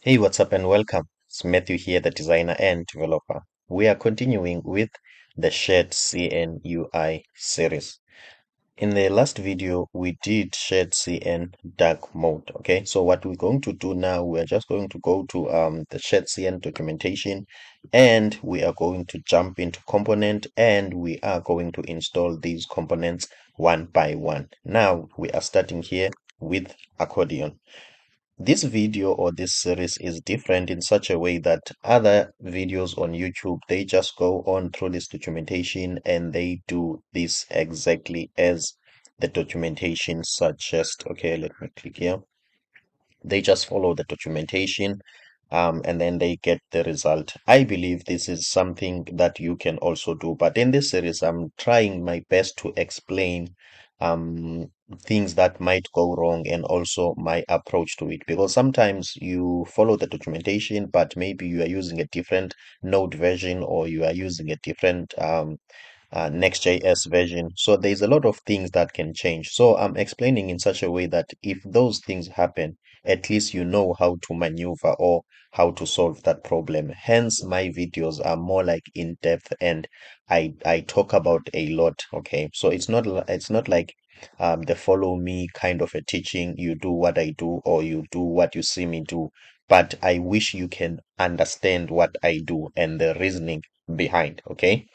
Hey, what's up and welcome. It's Matthew here, the designer and developer. We are continuing with the Shadcn UI series. In the last video, we did Shadcn dark mode. Okay, so what we're going to do now, we're just going to go to the Shadcn documentation and we are going to jump into component and we are going to install these components one by one. Now we are starting here with Accordion. This video or this series is different in such a way that other videos on YouTube, they just go on through this documentation and they do this exactly as the documentation suggests. Okay, let me click here. They just follow the documentation and then they get the result. I believe this is something that you can also do, but in this series I'm trying my best to explain um things that might go wrong and also my approach to it, because sometimes you follow the documentation but maybe you are using a different node version or you are using a different Next.js version. So there's a lot of things that can change. So I'm explaining in such a way that if those things happen, at least you know how to maneuver or how to solve that problem. Hence, my videos are more like in depth and I talk about a lot. Okay, so it's not like the follow me kind of a teaching. You do what I do or you do what you see me do. But I wish you can understand what I do and the reasoning behind. Okay.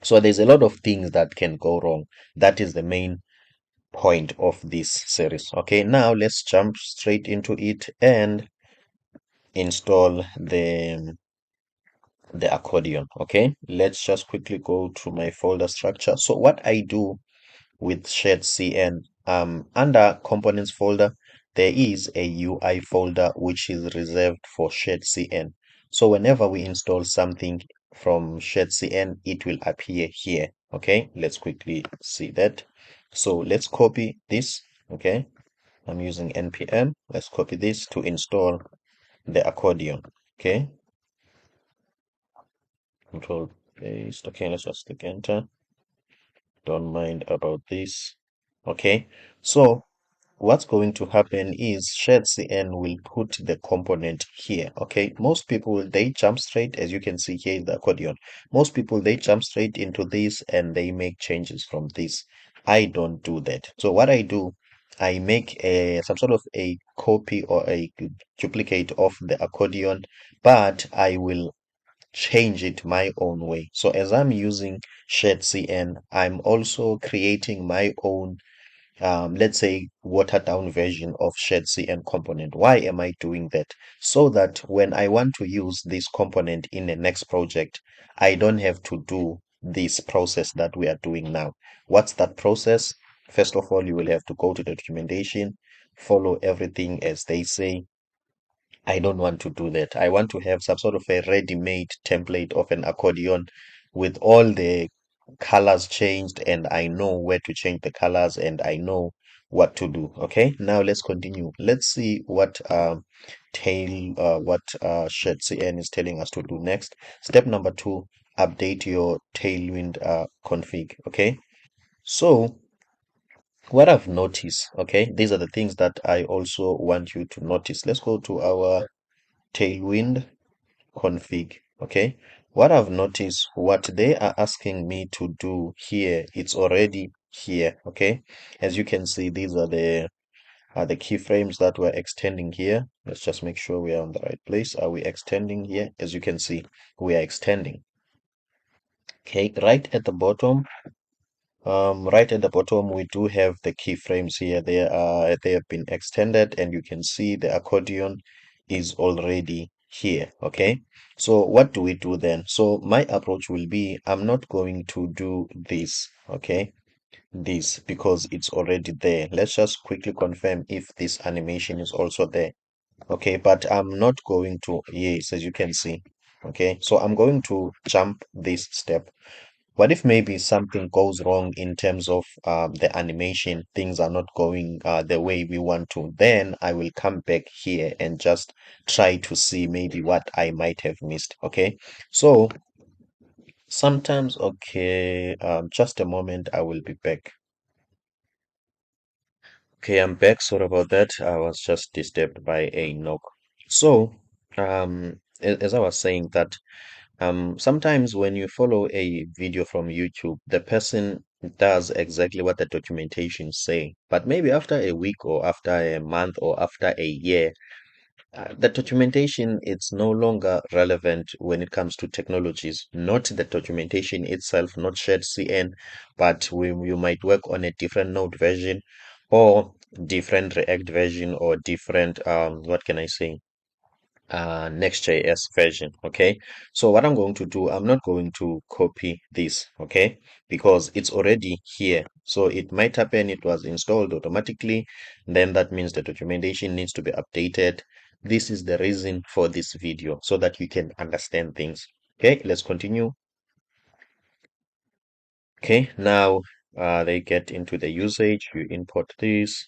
So there's a lot of things that can go wrong. That is the main point of this series. Okay, now let's jump straight into it and install the accordion. Okay, let's just quickly go to my folder structure. So what I do with Shadcn, under components folder, there is a UI folder which is reserved for Shadcn. So whenever we install something from Shadcn, it will appear here. Okay, let's quickly see that. So let's copy this. Okay, I'm using npm. Let's copy this to install the accordion. Okay, control paste. Okay, let's just click enter. Don't mind about this. Okay, so what's going to happen is Shadcn will put the component here. Okay, most people they jump straight, as you can see here in the accordion. Most people they jump straight into this and they make changes from this. I don't do that. So what I do, I make a some sort of a copy or a duplicate of the accordion, but I will change it my own way. So as I'm using Shadcn, I'm also creating my own let's say watered down version of Shadcn component. Why am I doing that? So that when I want to use this component in the next project, I don't have to do this process that we are doing now. What's that process? First of all, you will have to go to the documentation, follow everything as they say. I don't want to do that. I want to have some sort of a ready-made template of an accordion with all the colors changed, and I know where to change the colors and I know what to do. Okay, now let's continue. Let's see what Shadcn is telling us to do next. Step number two, update your tailwind config. Okay, so what I've noticed, okay, these are the things that I also want you to notice. Let's go to our tailwind config. Okay, what I've noticed, what they are asking me to do here, it's already here. Okay, as you can see, these are the keyframes that we're extending here. Let's just make sure we are on the right place. Are we extending here? As you can see, we are extending. Okay, right at the bottom, we do have the keyframes here. They have been extended, and you can see the accordion is already here. Okay, so what do we do then? So my approach will be, I'm not going to do this. Okay, this because it's already there. Let's just quickly confirm if this animation is also there. Okay, but I'm not going to, yes, as you can see. Okay, so I'm going to jump this step. What if maybe something goes wrong in terms of the animation, things are not going the way we want to, then I will come back here and just try to see maybe what I might have missed. Okay, so sometimes, okay, just a moment, I will be back. Okay, I'm back. Sorry about that. I was just disturbed by a knock. So, as I was saying that sometimes when you follow a video from YouTube, the person does exactly what the documentation say, but maybe after a week or after a month or after a year, the documentation it's no longer relevant when it comes to technologies, not the documentation itself, not Shadcn, but you might work on a different Node version or different React version or different what can I say, Next.js version. Okay, so what I'm going to do, I'm not going to copy this, okay, because it's already here. So it might happen it was installed automatically, then that means the documentation needs to be updated. This is the reason for this video, so that you can understand things. Okay, let's continue. Okay, now they get into the usage, you import this.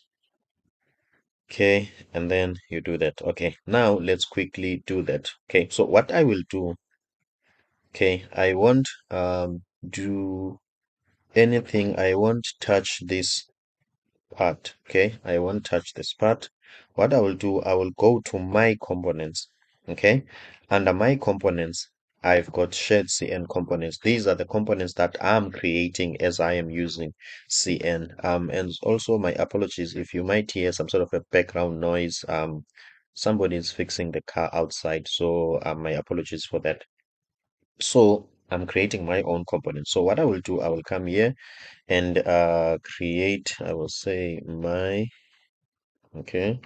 Okay, and then you do that. Okay, now let's quickly do that. Okay, so what I will do, okay, I won't do anything. I won't touch this part. Okay, I won't touch this part. What I will do, I will go to my components. Okay, under my components, I've got shared CN components. These are the components that I'm creating as I am using CN. And also my apologies if you might hear some sort of a background noise. Somebody is fixing the car outside, so my apologies for that. So I'm creating my own component. So what I will do, I will come here and create, I will say okay,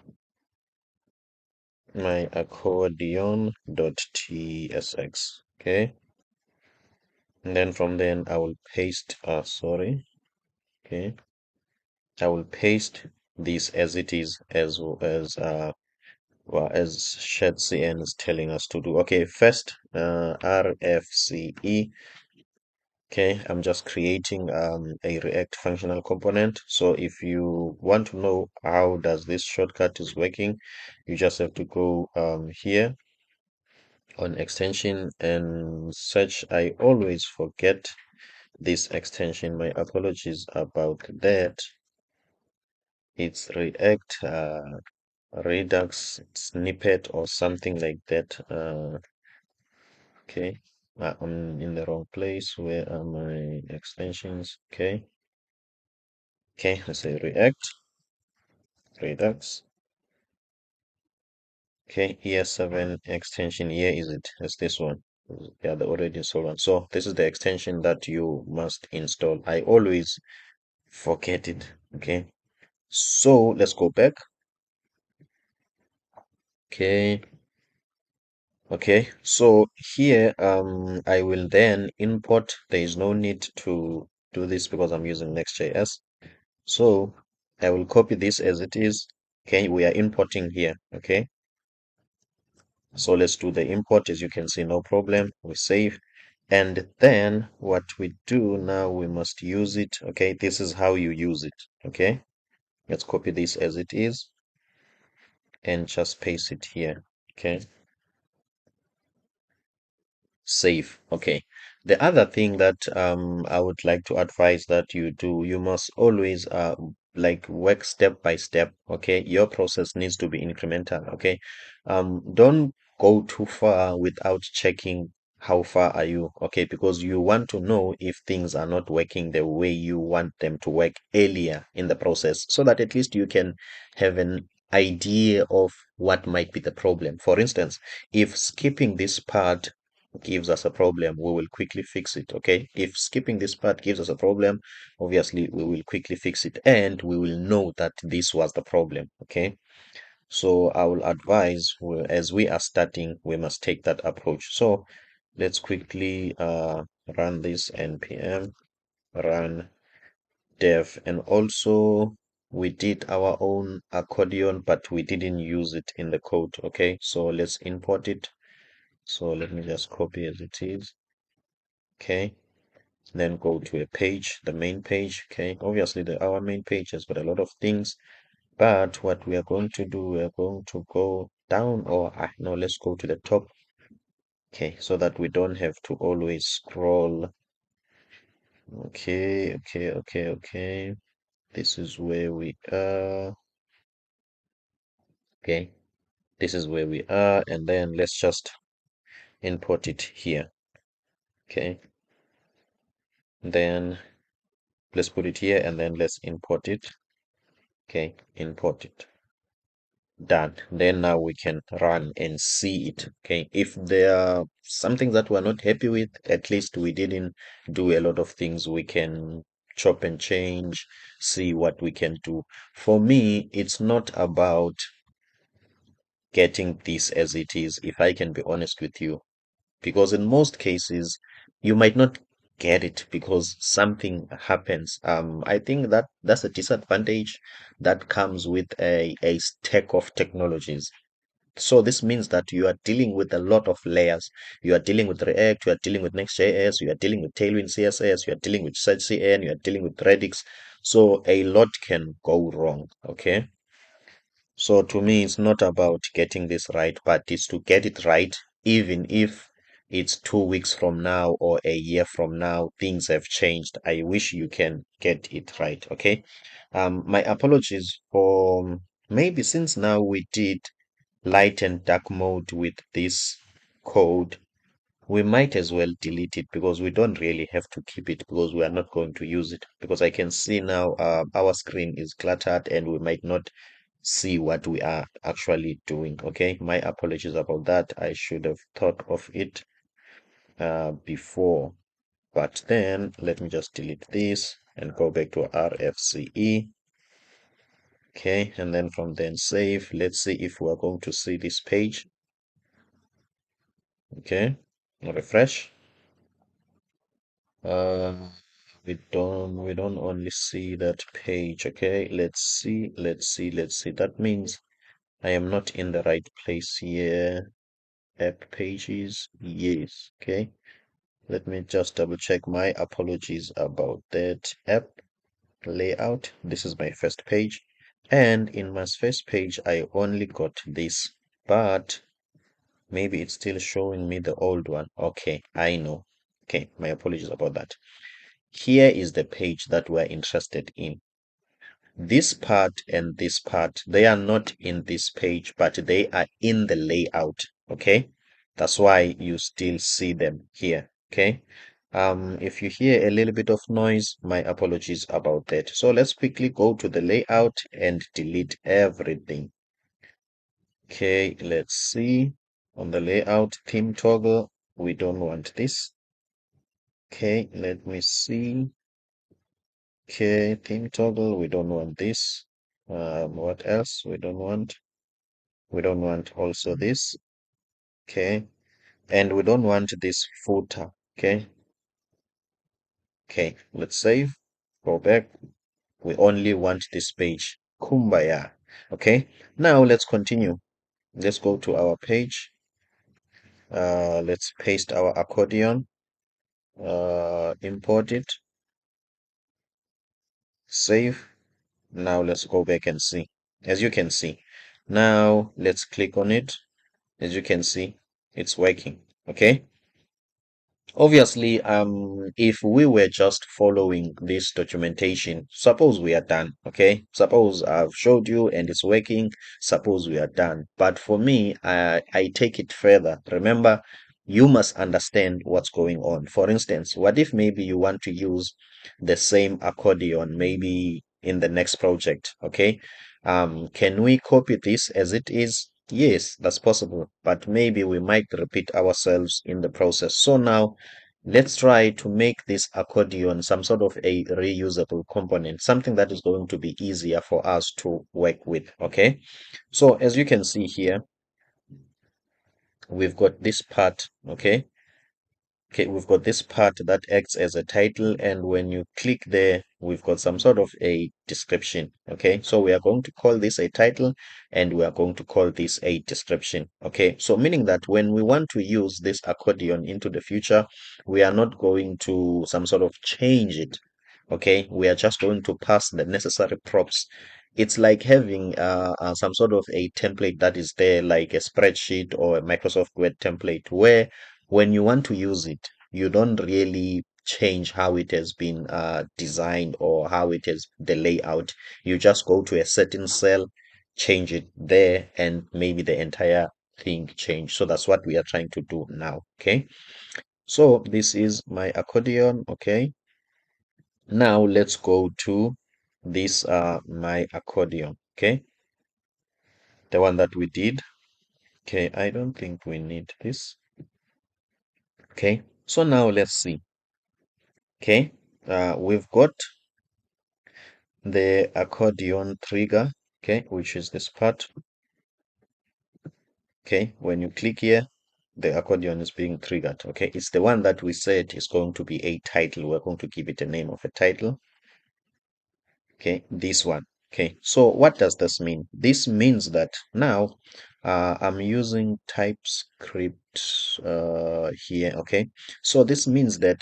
my accordion.tsx. Okay. And then from then I will paste, sorry, okay. I will paste this as it is, as well as as Shadcn is telling us to do. Okay, first RFCE. Okay, I'm just creating a React functional component. So if you want to know how does this shortcut is working, you just have to go here on extension and search. I always forget this extension. My apologies about that. It's React Redux snippet or something like that. Okay, I'm in the wrong place. Where are my extensions? Okay. Okay, let's say React, Redux. Okay, ES7 extension. Here is it. It's this one. Yeah, the already installed one. So this is the extension that you must install. I always forget it. Okay. So let's go back. Okay. Okay. So here I will then import. There is no need to do this because I'm using Next.js. So I will copy this as it is. Okay, we are importing here. Okay. So let's do the import. As you can see, no problem. We save. And then what we do now, we must use it. Okay, this is how you use it. Okay, let's copy this as it is and just paste it here. Okay, save. Okay. The other thing that I would like to advise that you do, you must always like work step by step. Okay, your process needs to be incremental. Okay, don't go too far without checking how far are you. Okay, because you want to know if things are not working the way you want them to work earlier in the process, so that at least you can have an idea of what might be the problem. For instance, if skipping this part gives us a problem, we will quickly fix it. Okay, if skipping this part gives us a problem, obviously we will quickly fix it and we will know that this was the problem. Okay, so I will advise, as we are starting, we must take that approach. So let's quickly run this npm run dev. And also we did our own accordion, but we didn't use it in the code. Okay, so let's import it. So let me just copy as it is. Okay, then go to a page, the main page. Okay, obviously our main page has got a lot of things, but what we are going to do, we are going to go down, or no, let's go to the top. Okay, so that we don't have to always scroll. Okay, okay, this is where we are. Okay, This is where we are, and then let's just import it here. Okay, then let's put it here, and then let's import it. Okay, import it. Done. Then now we can run and see it. Okay, if there are something that we're not happy with, at least we didn't do a lot of things. We can chop and change, see what we can do. For me, it's not about getting this as it is, if I can be honest with you, because in most cases you might not get it because something happens. I think that that's a disadvantage that comes with a stack of technologies. So this means that you are dealing with a lot of layers. You are dealing with React, you are dealing with Next.js, you are dealing with Tailwind CSS, you are dealing with Shadcn, you are dealing with Redux. So a lot can go wrong. Okay. So to me, it's not about getting this right, but it's to get it right, even if it's 2 weeks from now or a year from now, things have changed. I wish you can get it right. Okay. My apologies for maybe since now we did light and dark mode with this code, we might as well delete it because we don't really have to keep it because we are not going to use it. Because I can see now our screen is cluttered and we might not see what we are actually doing. Okay, my apologies about that. I should have thought of it before. But then let me just delete this and go back to RFCE. Okay, and then from then save. Let's see if we're going to see this page. Okay, refresh. Uh, we don't only see that page. Okay, let's see. That means I am not in the right place here. App pages, yes. Okay, let me just double check. My apologies about that. App layout. This is my first page, and in my first page, I only got this, but maybe it's still showing me the old one. Okay, I know. Okay, my apologies about that. Here is the page that we're interested in. This part and this part, they are not in this page, but they are in the layout. Okay, that's why you still see them here. Okay, if you hear a little bit of noise, my apologies about that. So let's quickly go to the layout and delete everything. Okay, let's see. On the layout theme toggle, we don't want this. Okay, let me see. Okay, theme toggle, we don't want this. What else? We don't want. We don't want also this. Okay, and we don't want this footer. Okay, okay, let's save. Go back. We only want this page. Kumbaya. Okay, now let's continue. Let's go to our page. Let's paste our accordion. Import it. Save. Now let's go back and see. As you can see, now let's click on it. As you can see, it's working. Okay. Obviously, if we were just following this documentation, suppose we are done, okay? Suppose I've showed you and it's working, suppose we are done. But for me, I take it further. Remember, you must understand what's going on. For instance, what if maybe you want to use the same accordion maybe in the next project, okay? Can we copy this as it is? Yes, that's possible, but maybe we might repeat ourselves in the process. So now let's try to make this accordion some sort of a reusable component, something that is going to be easier for us to work with. Okay. So as you can see here, we've got this part. Okay. Okay, we've got this part that acts as a title, and when you click there, we've got some sort of a description. Okay, so we are going to call this a title and we are going to call this a description. Okay, so meaning that when we want to use this accordion into the future, we are not going to some sort of change it. Okay, we are just going to pass the necessary props. It's like having some sort of a template that is there, like a spreadsheet or a Microsoft Word template, where when you want to use it, you don't really change how it has been designed or how it is the layout. You just go to a certain cell, change it there and maybe the entire thing change. So that's what we are trying to do now. Okay, so this is my accordion. Okay, now let's go to this my accordion. Okay, the one that we did. Okay, I don't think we need this. Okay, so now let's see. Okay, we've got the accordion trigger. Okay, which is this part. Okay, when you click here, the accordion is being triggered. Okay, it's the one that we said is going to be a title. We're going to give it a name of a title. Okay, this one. Okay, so what does this mean? This means that now I'm using TypeScript here. Okay, so this means that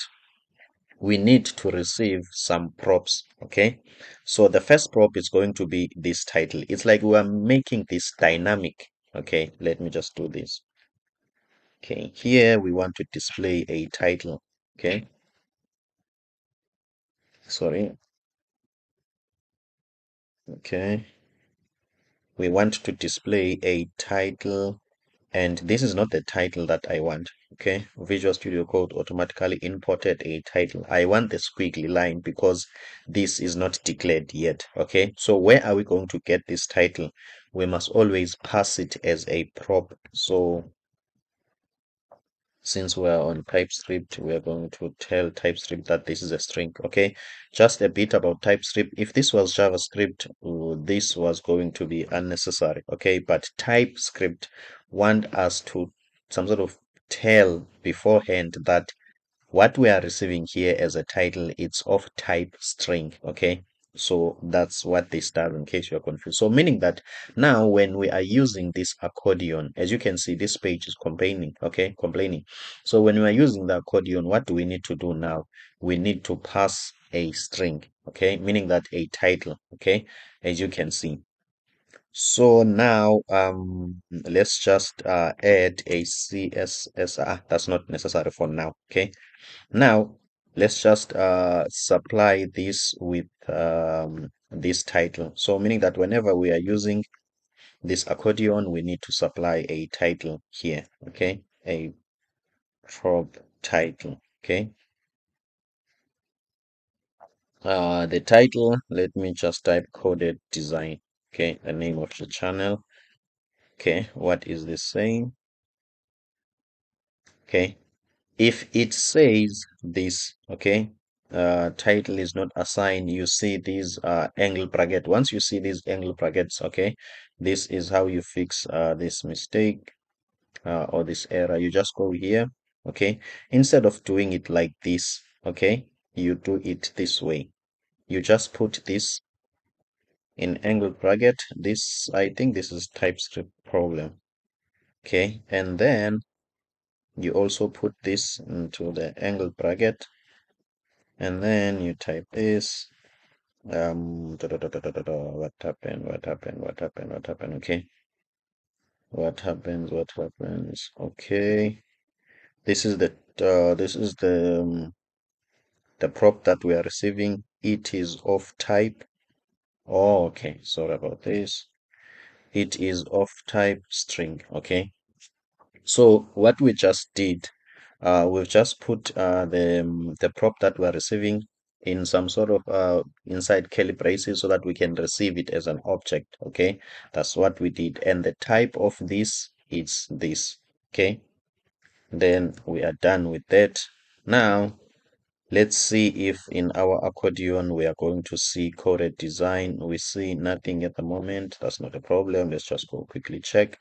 we need to receive some props. Okay, so the first prop is going to be this title. It's like we are making this dynamic. Okay, let me just do this. Okay, here we want to display a title. Okay, sorry. Okay, we want to display a title, and this is not the title that I want. Okay, Visual Studio Code automatically imported a title. I want the squiggly line because this is not declared yet. Okay, so where are we going to get this title? We must always pass it as a prop. So since we're on TypeScript, we're going to tell TypeScript that this is a string. Okay, just a bit about TypeScript. If this was JavaScript, this was going to be unnecessary. Okay, but TypeScript want us to some sort of tell beforehand that what we are receiving here as a title, it's of type string. Okay, so that's what this does, in case you're confused. So meaning that now when we are using this accordion, as you can see, this page is complaining. So when we are using the accordion, what do we need to do now? We need to pass a string. Okay, meaning that a title. Okay, as you can see. So now let's just add a CSS. That's not necessary for now. Okay, now let's just supply this with this title. So meaning that whenever we are using this accordion, we need to supply a title here. Okay, a prop title. Okay, the title, let me just type coded design. Okay, the name of the channel. Okay, what is this saying? Okay, if it says this, okay, title is not assigned, you see these angle bracket. Once you see these angle brackets, okay, this is how you fix this mistake or this error. You just go here. Okay, instead of doing it like this, okay, you do it this way. You just put this in angle bracket. This, I think this is TypeScript problem. Okay, and then you also put this into the angle bracket, and then you type this what happened, okay, what happens, okay, this is the prop that we are receiving. It is of type, oh, okay, sorry about this, it is of type string. Okay, so what we just did, we've just put the prop that we're receiving in some sort of inside curly braces so that we can receive it as an object. Okay, that's what we did, and the type of this is this. Okay, then we are done with that. Now let's see if in our accordion we are going to see coded design. We see nothing at the moment. That's not a problem. Let's just go quickly check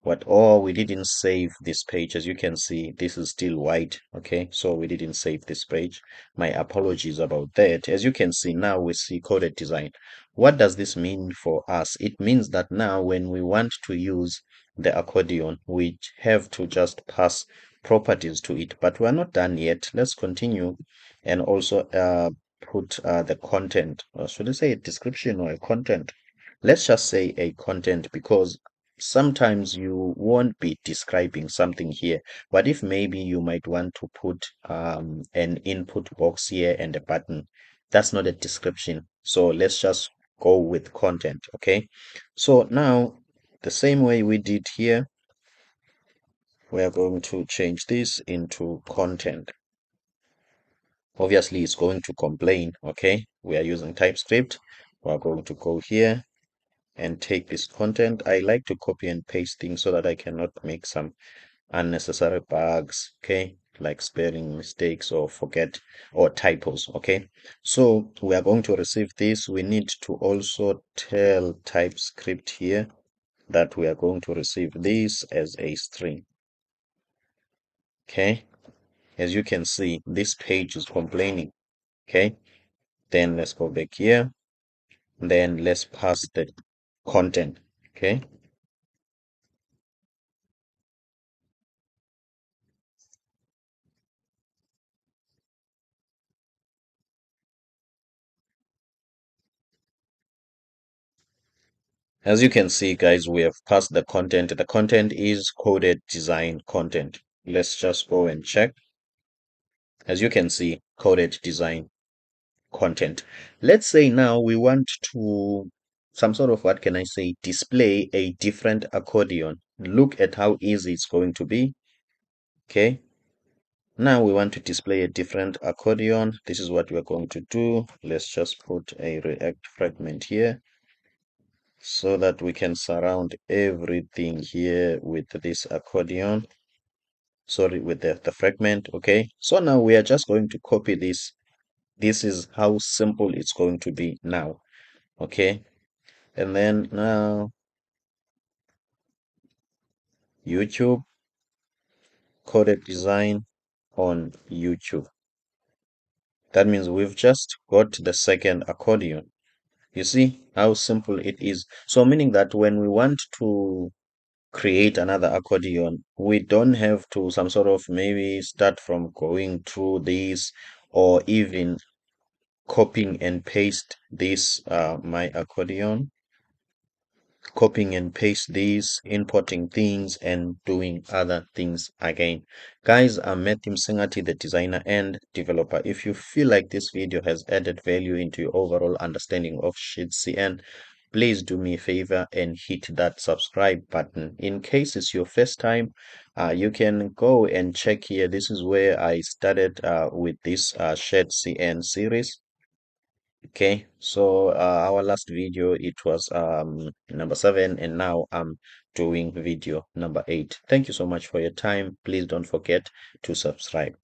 what, oh, we didn't save this page. As you can see, this is still white. Okay, so we didn't save this page. My apologies about that. As you can see, now we see coded design. What does this mean for us? It means that now when we want to use the accordion, we have to just pass properties to it, but we're not done yet. Let's continue and also put the content, or should I say a description or a content? Let's just say a content, because sometimes you won't be describing something here. What if maybe you might want to put an input box here and a button? That's not a description. So let's just go with content. Okay, so now the same way we did here, we are going to change this into content. Obviously it's going to complain. Okay, we are using TypeScript. We are going to go here and take this content. I like to copy and paste things so that I cannot make some unnecessary bugs, okay, like spelling mistakes or forget or typos. Okay, so we are going to receive this. We need to also tell TypeScript here that we are going to receive this as a string. Okay, as you can see, this page is complaining. Okay, then let's go back here, then let's pass the content. Okay, as you can see, guys, we have passed the content. The content is coded design content. Let's just go and check. As you can see, coded design content. Let's say now we want to some sort of, what can I say, display a different accordion. Look at how easy it's going to be. Okay, now we want to display a different accordion. This is what we're going to do. Let's just put a React fragment here so that we can surround everything here with this accordion. Sorry, with the fragment. Okay, so now we are just going to copy this. This is how simple it's going to be now. Okay, and then now YouTube, coded design on YouTube. That means we've just got the second accordion. You see how simple it is. So meaning that when we want to create another accordion, we don't have to some sort of maybe start from going through this or even copying and paste this my accordion, copying and paste these, importing things, and doing other things again. Guys, I'm Matthew Singati, the designer and developer. If you feel like this video has added value into your overall understanding of Shadcn, please do me a favor and hit that subscribe button. In case it's your first time, you can go and check here. This is where I started with this Shadcn series. Okay, so our last video, it was number 7, and now I'm doing video number 8. Thank you so much for your time. Please don't forget to subscribe.